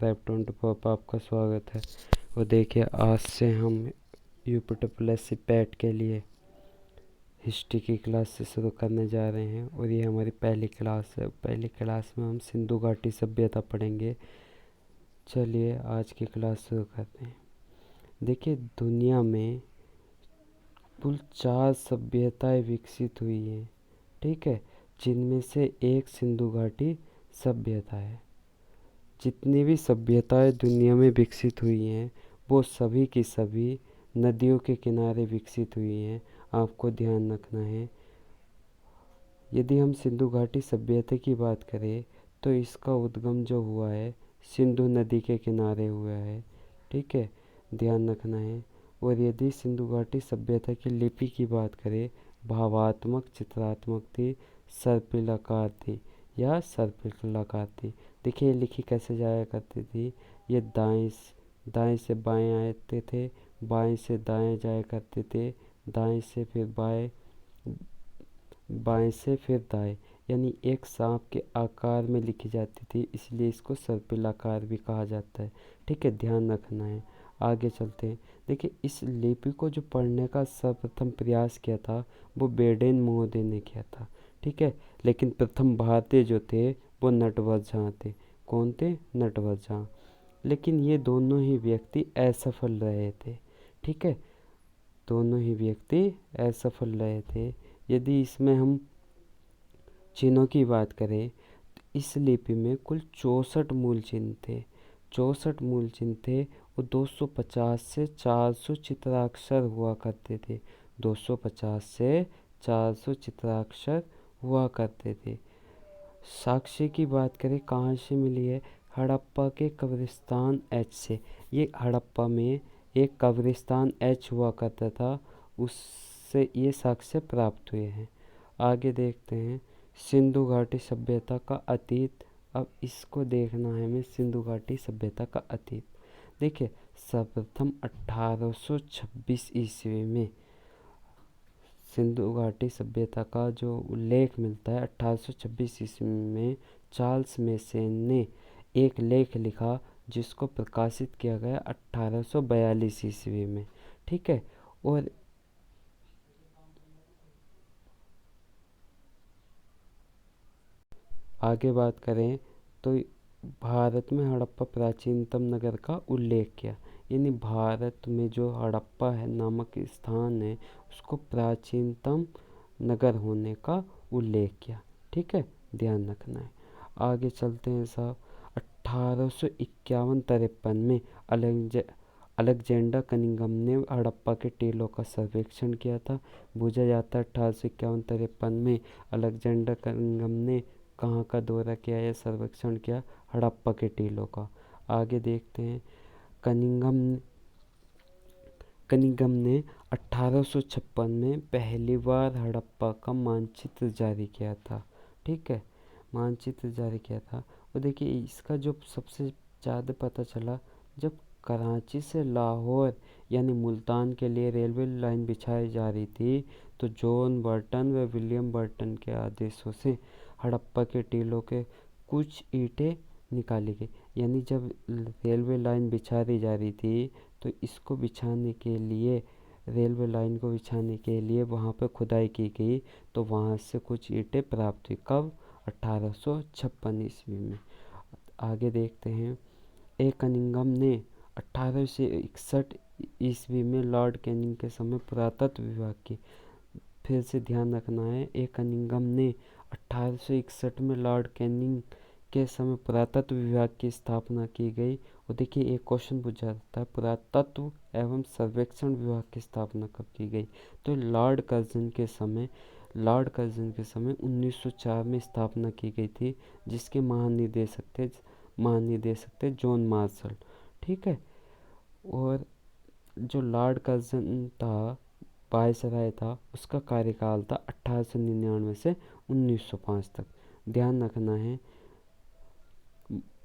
Minecraft 24 पर आपका स्वागत है। और देखिए, आज से हम यूपी पैट के लिए हिस्ट्री की क्लास से शुरू करने जा रहे हैं और ये हमारी पहली क्लास है। पहली क्लास में हम सिंधु घाटी सभ्यता पढ़ेंगे। चलिए आज की क्लास शुरू करते हैं। देखिए, दुनिया में कुल 4 सभ्यताएं विकसित हुई हैं, ठीक है, जिनमें से एक सिंधु घाटी सभ्यता है। जितनी भी सभ्यताएं दुनिया में विकसित हुई हैं वो सभी की सभी नदियों के किनारे विकसित हुई हैं। आपको ध्यान रखना है, यदि हम सिंधु घाटी सभ्यता की बात करें तो इसका उद्गम जो हुआ है सिंधु नदी के किनारे हुआ है, ठीक है, ध्यान रखना है। और यदि सिंधु घाटी सभ्यता की लिपि की बात करें, भावात्मक चित्रात्मक थी, सर्पिलाकार थी या सर्पिलाकार थी। देखिए ये लिखी कैसे जाया करती थी, ये दाएं से बाएं आते थे, बाएं से दाएं जाया करते थे, दाएं से फिर बाएं, बाएं से फिर दाएं, यानी एक सांप के आकार में लिखी जाती थी, इसलिए इसको सर्पिलाकार भी कहा जाता है, ठीक है, ध्यान रखना है। आगे चलते हैं। देखिए, इस लिपि को जो पढ़ने का सर्वप्रथम प्रयास किया था वो बेडेन महोदय ने किया था, ठीक है, लेकिन प्रथम भारतीय जो थे वो नटवर झा थे। कौन थे? नटवर झा। लेकिन ये दोनों ही व्यक्ति असफल रहे थे, ठीक है, दोनों ही व्यक्ति असफल रहे थे। यदि इसमें हम चिन्हों की बात करें तो इस लिपि में कुल 64 मूल चिन्ह थे। 64 मूल चिन्ह थे वो 250 से 400 चित्राक्षर हुआ करते थे। 250 से 400 चित्राक्षर हुआ करते थे। साक्ष्य की बात करें कहाँ से मिली है? हड़प्पा के कब्रिस्तान एच से। ये हड़प्पा में एक कब्रिस्तान एच हुआ करता था, उससे ये साक्ष्य प्राप्त हुए हैं। आगे देखते हैं सिंधु घाटी सभ्यता का अतीत। अब इसको देखना है हमें, सिंधु घाटी सभ्यता का अतीत। देखिए, सर्वप्रथम 1826 ईस्वी में सिंधु घाटी सभ्यता का जो उल्लेख मिलता है 1826 ईस्वी में चार्ल्स मेसन ने एक लेख लिखा जिसको प्रकाशित किया गया 1842 ईस्वी में, ठीक है। और आगे बात करें तो भारत में हड़प्पा प्राचीनतम नगर का उल्लेख किया, यानी भारत में जो हड़प्पा है नामक स्थान है उसको प्राचीनतम नगर होने का उल्लेख किया, ठीक है, ध्यान रखना है। आगे चलते हैं साहब। 1851-53 में अलेक्जेंडर कनिंघम ने हड़प्पा के टीलों का सर्वेक्षण किया था। पूछा जाता है 1851-53 में अलेक्जेंडर कनिंघम ने कहाँ का दौरा किया या सर्वेक्षण किया? हड़प्पा के टीलों का। आगे देखते हैं। कनिंघम ने 1856 में पहली बार हड़प्पा का मानचित्र जारी किया था, ठीक है, मानचित्र जारी किया था। और देखिए इसका जो सबसे ज़्यादा पता चला जब कराची से लाहौर यानी मुल्तान के लिए रेलवे लाइन बिछाई जा रही थी, तो जॉन बर्टन व विलियम बर्टन के आदेशों से हड़प्पा के टीलों के कुछ ईंटें निकाली गई। यानी जब रेलवे लाइन बिछा दी जा रही थी तो इसको बिछाने के लिए, रेलवे लाइन को बिछाने के लिए वहाँ पर खुदाई की गई, तो वहाँ से कुछ ईंटें प्राप्त हुई। कब? 1856 ईस्वी में। आगे देखते हैं। ए कनिंघम ने 1861 ईस्वी में लॉर्ड कैनिंग के समय पुरातत्व विभाग की, फिर से ध्यान रखना है, ए कनिंघम ने 1861 में लॉर्ड कैनिंग के समय पुरातत्व विभाग की स्थापना की गई। और देखिए एक क्वेश्चन पूछा जाता है, पुरातत्व एवं सर्वेक्षण विभाग की स्थापना कब की गई? तो लॉर्ड कर्जन के समय 1904 में स्थापना की गई थी, जिसके महानिदेशक थे जॉन मार्शल, ठीक है। और जो लॉर्ड कर्जन था, वायसराय था, उसका कार्यकाल था 1899 से 1905 तक। ध्यान रखना है,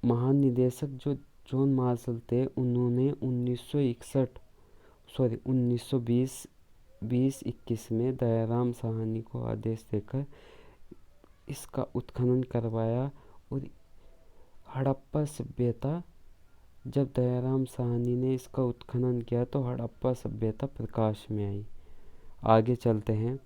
महानिदेशक जो जॉन मार्शल थे उन्होंने 1921 में दयाराम साहनी को आदेश देकर इसका उत्खनन करवाया और हड़प्पा सभ्यता जब दयाराम साहनी ने इसका उत्खनन किया तो हड़प्पा सभ्यता प्रकाश में आई। आगे चलते हैं।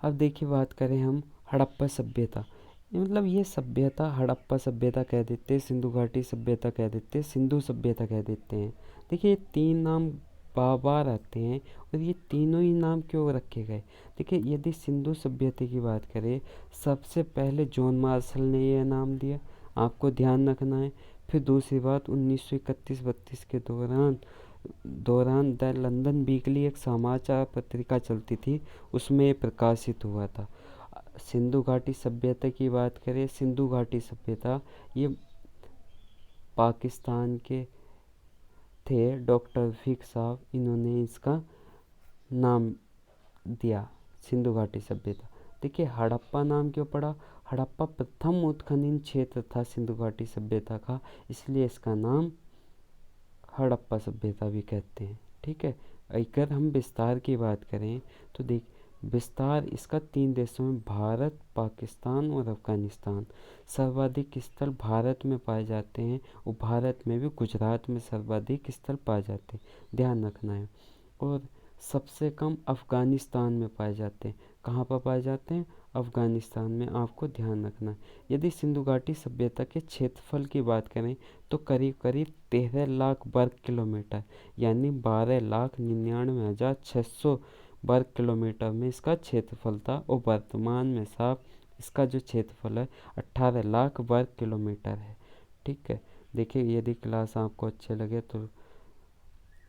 अब देखिए बात करें हम हड़प्पा सभ्यता, मतलब ये सभ्यता हड़प्पा सभ्यता कह देते हैं, सिंधु घाटी सभ्यता कह देते हैं, सिंधु सभ्यता कह देते हैं। देखिए ये तीन नाम बार बार आते हैं और ये तीनों ही नाम क्यों रखे गए। देखिए यदि सिंधु सभ्यता की बात करें, सबसे पहले जॉन मार्शल ने यह नाम दिया, आपको ध्यान रखना है। फिर दूसरी बात 1931-32 के दौरान द लंदन वीकली एक समाचार पत्रिका चलती थी, उसमें ये प्रकाशित हुआ था। सिंधु घाटी सभ्यता की बात करें, सिंधु घाटी सभ्यता ये पाकिस्तान के थे डॉक्टर रफीक साहब, इन्होंने इसका नाम दिया सिंधु घाटी सभ्यता। देखिए हड़प्पा नाम क्यों पड़ा, हड़प्पा प्रथम उत्खनन क्षेत्र था सिंधु घाटी सभ्यता का, इसलिए इसका नाम हड़प्पा सभ्यता भी कहते हैं। ठीक है, अगर हम विस्तार की बात करें तो देख विस्तार इसका 3 देशों में भारत, पाकिस्तान और अफगानिस्तान। सर्वाधिक स्थल भारत में पाए जाते हैं और भारत में भी गुजरात में सर्वाधिक स्थल पाए जाते हैं, ध्यान रखना है। और सबसे कम अफगानिस्तान में पाए जाते हैं। कहाँ पर पाए जाते हैं, अफगानिस्तान में, आपको ध्यान रखना है। यदि सिंधु घाटी सभ्यता के क्षेत्रफल की बात करें तो करीब करीब 13 लाख वर्ग किलोमीटर यानी 12,99,600 वर्ग किलोमीटर में इसका क्षेत्रफल था और वर्तमान में साफ इसका जो क्षेत्रफल है 18 लाख वर्ग किलोमीटर है। ठीक है, देखिए यदि क्लास आपको अच्छे लगे तो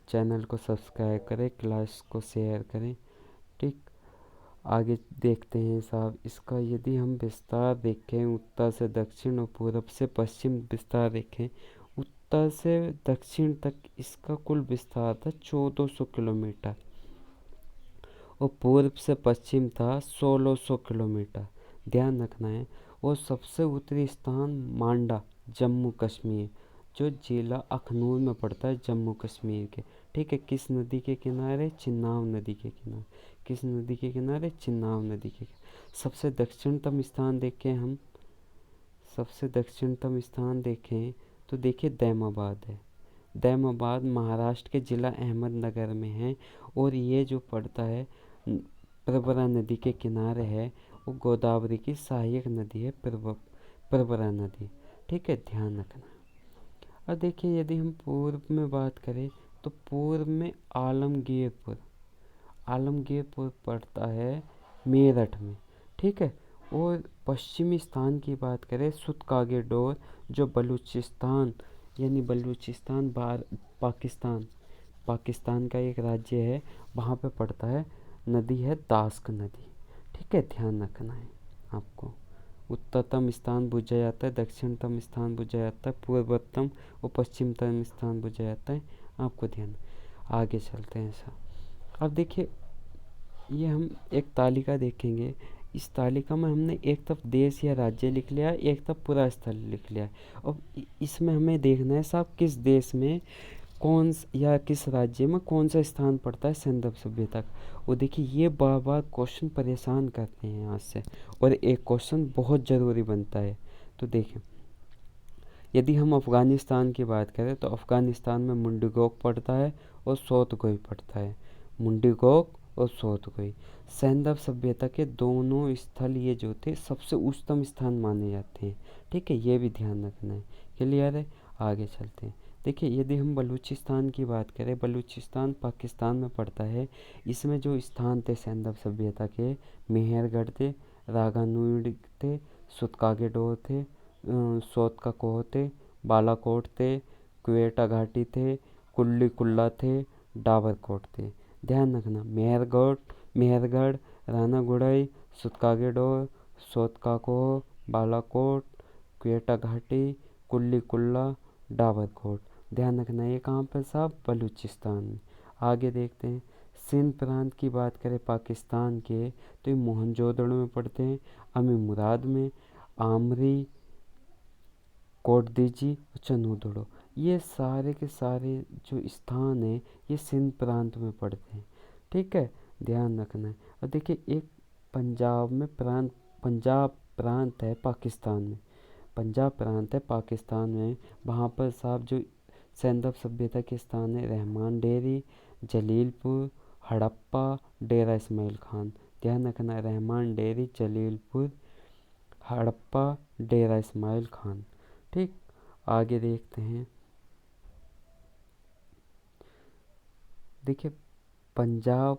चैनल को सब्सक्राइब करें, क्लास को शेयर करें। ठीक, आगे देखते हैं साहब इसका। यदि हम विस्तार देखें, उत्तर से दक्षिण और पूर्व से पश्चिम विस्तार देखें, उत्तर से दक्षिण तक इसका कुल विस्तार था 1400 किलोमीटर और पूर्व से पश्चिम था 1600 किलोमीटर, ध्यान रखना है। और सबसे उत्तरी स्थान मांडा, जम्मू कश्मीर, जो जिला अखनूर में पड़ता है, जम्मू कश्मीर के। ठीक है, किस नदी के किनारे, चिन्नाव नदी के किनारे। किस नदी के किनारे, चिन्नाव नदी के किनारे। सबसे दक्षिणतम स्थान देखें हम, सबसे दक्षिणतम स्थान देखें तो देखिए दैमाबाद है। दैमाबाद महाराष्ट्र के जिला अहमदनगर में है और ये जो पड़ता है प्रवरा नदी के किनारे है, वो गोदावरी की सहायक नदी है प्रवरा नदी। ठीक है, ध्यान रखना। अब देखिए यदि हम पूर्व में बात करें तो पूर्व में आलमगीरपुर पड़ता है मेरठ में। ठीक है, और पश्चिमी स्थान की बात करें सुतकागेडोर, जो बलूचिस्तान यानी बलूचिस्तान पाकिस्तान का एक राज्य है, वहाँ पे पड़ता है। नदी है दास्क नदी। ठीक है, ध्यान रखना है आपको। उत्तरतम स्थान पूछा जाता है, दक्षिणतम स्थान पूछा जाता है, पूर्वोत्तम और पश्चिमतम स्थान पूछा जाता है, आपको ध्यान। आगे चलते हैं सर। अब देखिए ये हम एक तालिका देखेंगे, इस तालिका में हमने एक तरफ देश या राज्य लिख लिया, एक तरफ पूरा स्थल लिख लिया। और इसमें हमें देखना है साहब किस देश में या किस राज्य में कौन सा स्थान पड़ता है सिंधु सभ्यता का। और देखिए ये बार बार क्वेश्चन परेशान करते हैं यहाँ से, और एक क्वेश्चन बहुत ज़रूरी बनता है। तो देखिए यदि हम अफ़गानिस्तान की बात करें तो अफ़गानिस्तान में मुंडीगोक पड़ता है और सोतगोई पड़ता है। मुंडीगोक और सोतगोई सिंधु सभ्यता के दोनों स्थल ये जो थे सबसे उच्चतम स्थान माने जाते हैं। ठीक है, ये भी ध्यान रखना है। क्लियर है, आगे चलते हैं। देखिए यदि हम बलूचिस्तान की बात करें, बलूचिस्तान पाकिस्तान में पड़ता है। इसमें जो स्थान थे सिंधु सभ्यता के, मेहरगढ़ थे, रागानुड थे, सुतकागेडोर थे, सोतकाकोह थे, बालाकोट थे, क्वेटा घाटी थे, कुल्ली कुल्ला थे, डाबरकोट थे। ध्यान रखना, मेहरगढ़, रानागुड़ाई, सुतकागेडोर, सोतकाकोह, बालाकोट, क्वेटा घाटी, कुल्ली कुल्ला, डाबरकोट। ध्यान रखना ये कहाँ पर साहब, बलूचिस्तान में। आगे देखते हैं। सिंध प्रांत की बात करें पाकिस्तान के तो ये मोहनजोदड़ो में पड़ते हैं, अमी मुराद में, आमरी, कोटदीजी और चनूदड़ो। ये सारे के सारे जो स्थान हैं ये सिंध प्रांत में पड़ते हैं। ठीक है, ध्यान रखना है। और देखिए एक पंजाब प्रांत है पाकिस्तान में। पंजाब प्रांत है पाकिस्तान में, वहाँ पर साहब जो सैंधव सभ्यता के स्थान है रहमान डेरी, जलीलपुर, हड़प्पा, डेरा इस्माइल खान। ध्यान रखना, रहमान डेरी, जलीलपुर, हड़प्पा, डेरा इस्माइल खान। ठीक, आगे देखते हैं। देखिए पंजाब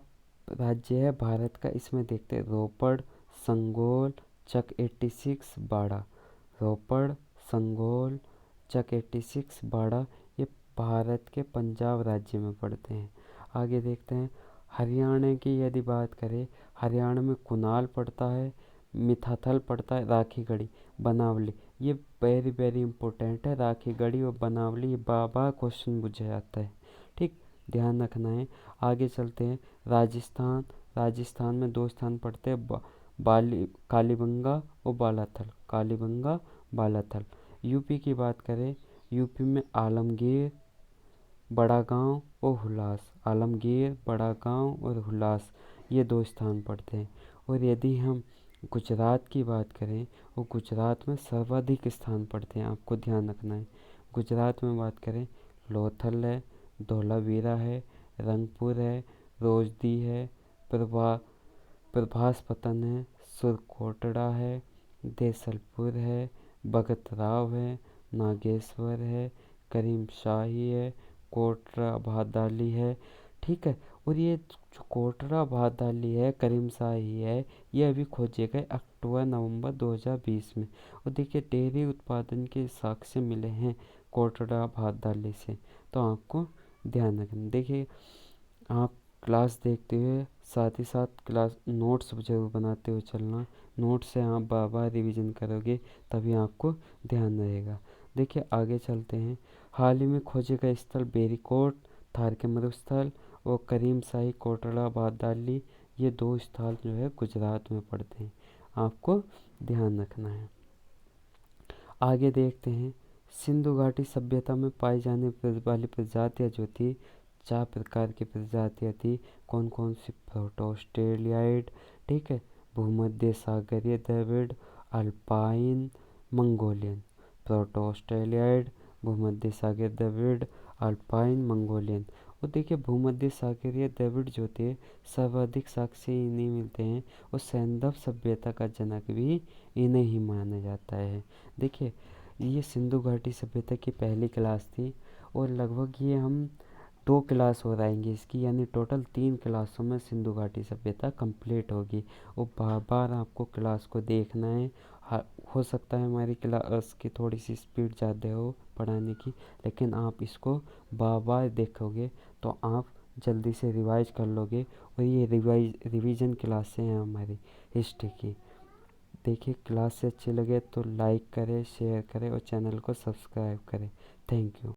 राज्य है भारत का, इसमें देखते हैं रोपड़, संगोल, चक 86, बाड़ा। रोपड़, संगोल, चक 86, बाड़ा, ये भारत के पंजाब राज्य में पड़ते हैं। आगे देखते हैं हरियाणा की यदि बात करें, हरियाणा में कुनाल पड़ता है, मिथाथल पड़ता है, राखीगढ़ी, बनावली। ये वेरी वेरी इंपॉर्टेंट है, राखीगढ़ी और बनावली, ये बार बार क्वेश्चन पूछा जाता है। ठीक, ध्यान रखना है। आगे चलते हैं राजस्थान। राजस्थान में दो स्थान पड़ते हैं, कालीबंगा और बालाथल, कालीबंगा, बालाथल। यूपी की बात करें, यूपी में आलमगीर, बड़ा गांव और हुलास, आलमगीर, बड़ा गांव और हुलास, ये दो स्थान पड़ते हैं। और यदि हम गुजरात की बात करें, और गुजरात में सर्वाधिक स्थान पड़ते हैं, आपको ध्यान रखना है। गुजरात में बात करें, लोथल है, धोलावीरा है, रंगपुर है, रोजदी है, प्रभास पतन है, सुरकोटड़ा है, देसलपुर है, भगत राव है, नागेश्वर है, करीम शाही है, कोटरा भादाली है। ठीक है, और ये जो कोटरा भादाली है, करीम शाही है, ये अभी खोजे गए अक्टूबर नवंबर 2020 में। और देखिए डेयरी उत्पादन के साक्ष्य मिले हैं कोटरा भादाली से, तो आपको ध्यान रखना। देखिए आप क्लास देखते हुए साथ ही साथ क्लास नोट्स जरूर बनाते हुए चलना। नोट्स से आप बार बार रिवीजन करोगे तभी आपको ध्यान रहेगा। देखिए आगे चलते हैं। हाल ही में खोजे गए स्थल बेरीकोट, थार के मरुस्थल और करीम शाही कोटड़ा बादाली, ये दो स्थल जो है गुजरात में पड़ते हैं, आपको ध्यान रखना है। आगे देखते हैं सिंधु घाटी सभ्यता में पाई जाने वाली प्रजातियाँ जो थी, 4 प्रकार की प्रजातियाँ थी। कौन कौन सी? प्रोटोस्टेलियाइड, ठीक है, भूमध्य सागरीय द्रविड़, अल्पाइन, मंगोलियन। प्रोटोस्टेलियाइड, भूमध्य सागरीय द्रविड़, अल्पाइन, मंगोलियन। और देखिए भूमध्य सागरीय द्रविड़ जो थे सर्वाधिक साक्ष्य इन्हें मिलते हैं, और सैंधव सभ्यता का जनक भी इन्हें ही माना जाता है। देखिए ये सिंधु घाटी सभ्यता की पहली क्लास थी, और लगभग ये हम 2 क्लास हो जाएंगे इसकी, यानी टोटल 3 क्लासों में सिंधु घाटी सभ्यता कंप्लीट होगी। और बार बार आपको क्लास को देखना है। हो सकता है हमारी क्लास की थोड़ी सी स्पीड ज़्यादा हो पढ़ाने की, लेकिन आप इसको बार बार देखोगे तो आप जल्दी से रिवाइज कर लोगे। और ये रिवीजन क्लासें हैं हमारी हिस्ट्री की। देखिए क्लास से अच्छी लगे तो लाइक करें, शेयर करें और चैनल को सब्सक्राइब करें। Thank you.